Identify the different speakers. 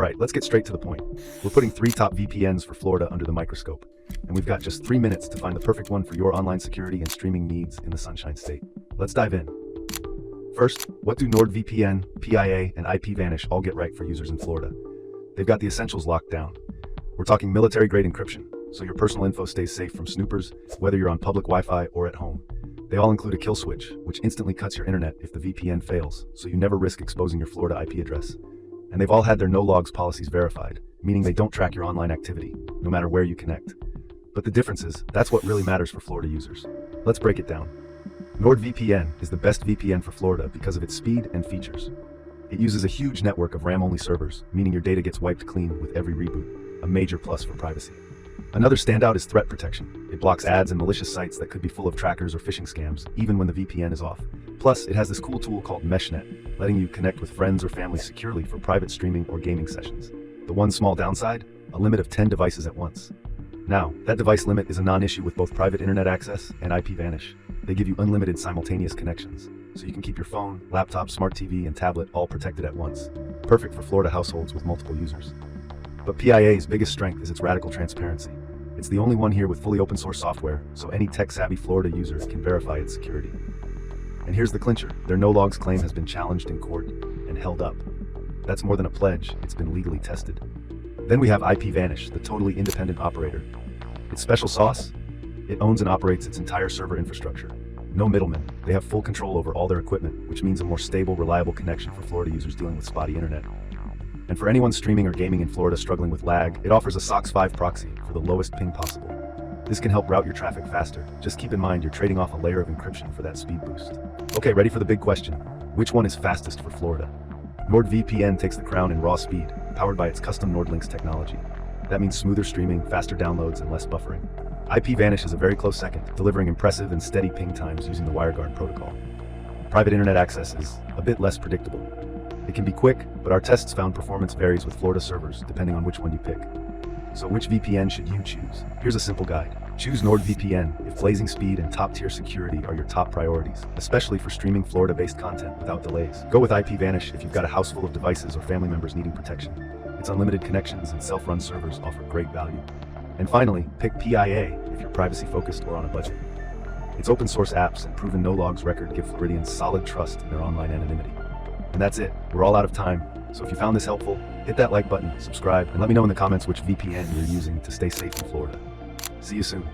Speaker 1: Alright, let's get straight to the point. We're putting 3 top VPNs for Florida under the microscope, and we've got just 3 minutes to find the perfect one for your online security and streaming needs in the Sunshine State. Let's dive in. First, what do NordVPN, PIA, and IPVanish all get right for users in Florida? They've got the essentials locked down. We're talking military-grade encryption, so your personal info stays safe from snoopers, whether you're on public Wi-Fi or at home. They all include a kill switch, which instantly cuts your internet if the VPN fails, so you never risk exposing your Florida IP address. And they've all had their no-logs policies verified, meaning they don't track your online activity, no matter where you connect. But the difference is, that's what really matters for Florida users. Let's break it down. NordVPN is the best VPN for Florida because of its speed and features. It uses a huge network of RAM-only servers, meaning your data gets wiped clean with every reboot, a major plus for privacy. Another standout is threat protection. It blocks ads and malicious sites that could be full of trackers or phishing scams, even when the VPN is off. Plus, it has this cool tool called MeshNet, letting you connect with friends or family securely for private streaming or gaming sessions. The one small downside? A limit of 10 devices at once. Now, that device limit is a non-issue with both private internet access and IPVanish. They give you unlimited simultaneous connections, so you can keep your phone, laptop, smart TV, and tablet all protected at once. Perfect for Florida households with multiple users. But PIA's biggest strength is its radical transparency. It's the only one here with fully open source software, so any tech-savvy Florida user can verify its security. And here's the clincher, their no-logs claim has been challenged in court and held up. That's more than a pledge, it's been legally tested. Then we have IPVanish, the totally independent operator. Its special sauce? It owns and operates its entire server infrastructure. No middlemen, they have full control over all their equipment, which means a more stable, reliable connection for Florida users dealing with spotty internet. And for anyone streaming or gaming in Florida struggling with lag, it offers a SOC 5 proxy for the lowest ping possible. This can help route your traffic faster. Just keep in mind you're trading off a layer of encryption for that speed boost. Okay, ready for the big question. Which one is fastest for Florida? NordVPN takes the crown in raw speed, powered by its custom NordLynx technology. That means smoother streaming, faster downloads, and less buffering. IPVanish is a very close second, delivering impressive and steady ping times using the WireGuard protocol. Private internet access is a bit less predictable. It can be quick, but our tests found performance varies with Florida servers, depending on which one you pick. So which VPN should you choose? Here's a simple guide. Choose NordVPN if blazing speed and top-tier security are your top priorities, especially for streaming Florida-based content without delays. Go with IPVanish if you've got a house full of devices or family members needing protection. Its unlimited connections and self-run servers offer great value. And finally, pick PIA if you're privacy-focused or on a budget. Its open-source apps and proven no-logs record give Floridians solid trust in their online anonymity. And that's it. We're all out of time. So if you found this helpful, hit that like button, subscribe, and let me know in the comments which VPN you're using to stay safe in Florida. See you soon.